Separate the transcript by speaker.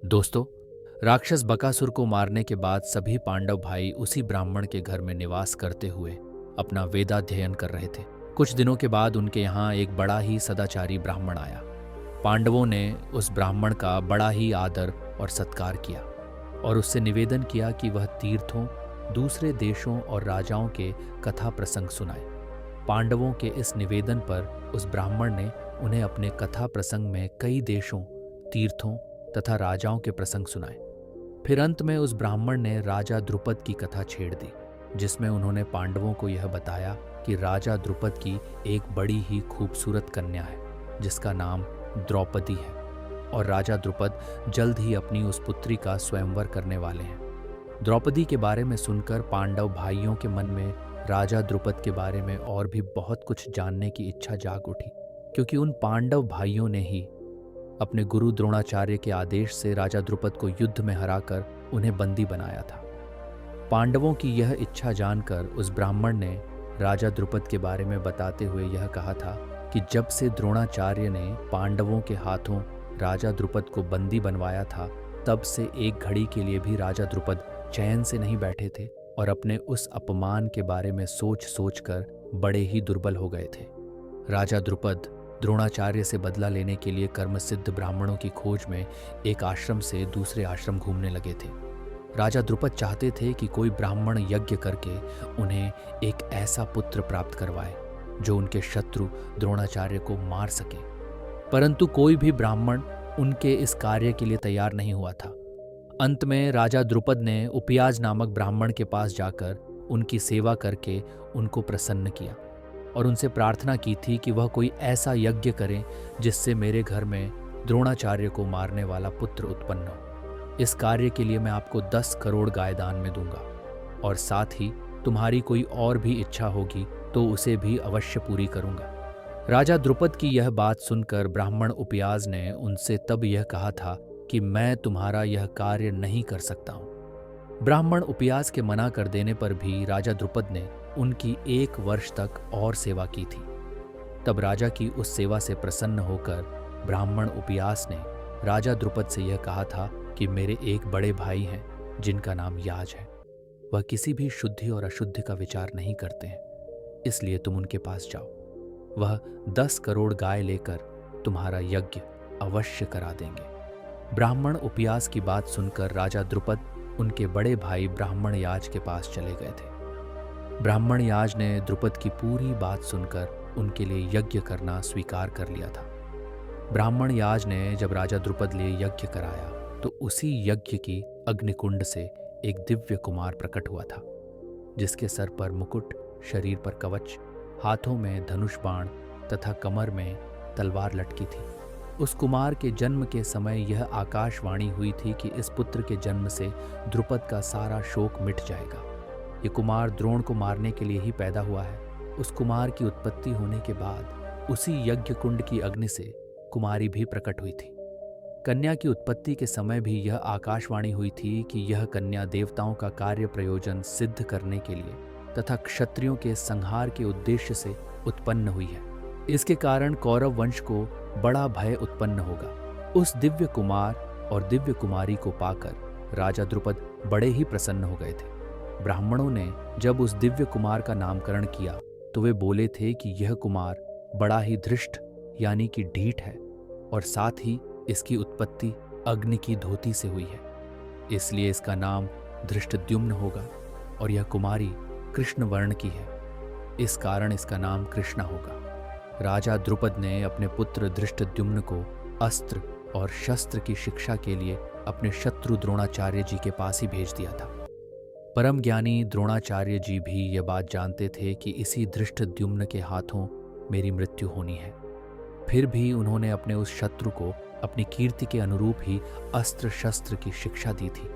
Speaker 1: दोस्तों, राक्षस बकासुर को मारने के बाद सभी पांडव भाई उसी ब्राह्मण के घर में निवास करते हुए अपना वेदाध्ययन कर रहे थे। कुछ दिनों के बाद उनके यहाँ एक बड़ा ही सदाचारी ब्राह्मण आया। पांडवों ने उस ब्राह्मण का बड़ा ही आदर और सत्कार किया और उससे निवेदन किया कि वह तीर्थों, दूसरे देशों और राजाओं के कथा प्रसंग सुनाए। पांडवों के इस निवेदन पर उस ब्राह्मण ने उन्हें अपने कथा प्रसंग में कई देशों, तीर्थों तथा राजाओं के प्रसंग सुनाए। फिर अंत में उस ब्राह्मण ने राजा द्रुपद की कथा छेड़ दी, जिसमें उन्होंने पांडवों को यह बताया कि राजा द्रुपद की एक बड़ी ही खूबसूरत कन्या है जिसका नाम द्रौपदी है और राजा द्रुपद जल्द ही अपनी उस पुत्री का स्वयंवर करने वाले हैं। द्रौपदी के बारे में सुनकर पांडव भाइयों के मन में राजा द्रुपद के बारे में और भी बहुत कुछ जानने की इच्छा जाग उठी, क्योंकि उन पांडव भाइयों ने ही अपने गुरु द्रोणाचार्य के आदेश से राजा द्रुपद को युद्ध में हराकर उन्हें बंदी बनाया था। पांडवों की यह इच्छा जानकर उस ब्राह्मण ने राजा द्रुपद के बारे में बताते हुए यह कहा था कि जब से द्रोणाचार्य ने पांडवों के हाथों राजा द्रुपद को बंदी बनवाया था, तब से एक घड़ी के लिए भी राजा द्रुपद चैन से नहीं बैठे थे और अपने उस अपमान के बारे में सोच सोच कर बड़े ही दुर्बल हो गए थे। राजा द्रुपद द्रोणाचार्य से बदला लेने के लिए कर्मसिद्ध ब्राह्मणों की खोज में एक आश्रम से दूसरे आश्रम घूमने लगे थे। राजा द्रुपद चाहते थे कि कोई ब्राह्मण यज्ञ करके उन्हें एक ऐसा पुत्र प्राप्त करवाए जो उनके शत्रु द्रोणाचार्य को मार सके, परंतु कोई भी ब्राह्मण उनके इस कार्य के लिए तैयार नहीं हुआ था। अंत में राजा द्रुपद ने उपयाज नामक ब्राह्मण के पास जाकर उनकी सेवा करके उनको प्रसन्न किया और उनसे प्रार्थना की थी कि वह कोई ऐसा यज्ञ करें जिससे मेरे घर में द्रोणाचार्य को मारने वाला पुत्र उत्पन्न हो। इस कार्य के लिए मैं आपको 10 करोड़ गाय दान में दूंगा और साथ ही तुम्हारी कोई और भी इच्छा होगी तो उसे भी अवश्य पूरी करूंगा। राजा द्रुपद की यह बात सुनकर ब्राह्मण उपयाज ने उनसे तब यह कहा था कि मैं तुम्हारा यह कार्य नहीं कर सकता हूं। ब्राह्मण उपयाज के मना कर देने पर भी राजा द्रुपद ने उनकी 1 वर्ष तक और सेवा की थी। तब राजा की उस सेवा से प्रसन्न होकर ब्राह्मण उपयास ने राजा द्रुपद से यह कहा था कि मेरे एक बड़े भाई हैं जिनका नाम याज है। वह किसी भी शुद्धि और अशुद्धि का विचार नहीं करते हैं, इसलिए तुम उनके पास जाओ। वह 10 करोड़ गाय लेकर तुम्हारा यज्ञ अवश्य करा देंगे। ब्राह्मण उपयास की बात सुनकर राजा द्रुपद उनके बड़े भाई ब्राह्मण याज के पास चले गए थे। ब्राह्मण याज ने द्रुपद की पूरी बात सुनकर उनके लिए यज्ञ करना स्वीकार कर लिया था। ब्राह्मण याज ने जब राजा द्रुपद लिए यज्ञ कराया तो उसी यज्ञ की अग्निकुंड से एक दिव्य कुमार प्रकट हुआ था, जिसके सर पर मुकुट, शरीर पर कवच, हाथों में धनुष बाण तथा कमर में तलवार लटकी थी। उस कुमार के जन्म के समय यह आकाशवाणी हुई थी कि इस पुत्र के जन्म से द्रुपद का सारा शोक मिट जाएगा। ये कुमार द्रोण को मारने के लिए ही पैदा हुआ है। उस कुमार की उत्पत्ति होने के बाद उसी यज्ञ कुंड की अग्नि से कुमारी भी प्रकट हुई थी। कन्या की उत्पत्ति के समय भी यह आकाशवाणी हुई थी कि यह कन्या देवताओं का कार्य प्रयोजन सिद्ध करने के लिए तथा क्षत्रियों के संहार के उद्देश्य से उत्पन्न हुई है। इसके कारण कौरव वंश को बड़ा भय उत्पन्न होगा। उस दिव्य कुमार और दिव्य कुमारी को पाकर राजा द्रुपद बड़े ही प्रसन्न हो गए थे। ब्राह्मणों ने जब उस दिव्य कुमार का नामकरण किया तो वे बोले थे कि यह कुमार बड़ा ही धृष्ट यानी कि ढीठ है और साथ ही इसकी उत्पत्ति अग्नि की धोती से हुई है, इसलिए इसका नाम धृष्टद्युम्न होगा और यह कुमारी कृष्ण वर्ण की है, इस कारण इसका नाम कृष्णा होगा। राजा द्रुपद ने अपने पुत्र धृष्टद्युम्न को अस्त्र और शस्त्र की शिक्षा के लिए अपने शत्रु द्रोणाचार्य जी के पास ही भेज दिया था। परम ज्ञानी द्रोणाचार्य जी भी यह बात जानते थे कि इसी धृष्टद्युम्न के हाथों मेरी मृत्यु होनी है। फिर भी उन्होंने अपने उस शत्रु को अपनी कीर्ति के अनुरूप ही अस्त्र शस्त्र की शिक्षा दी थी।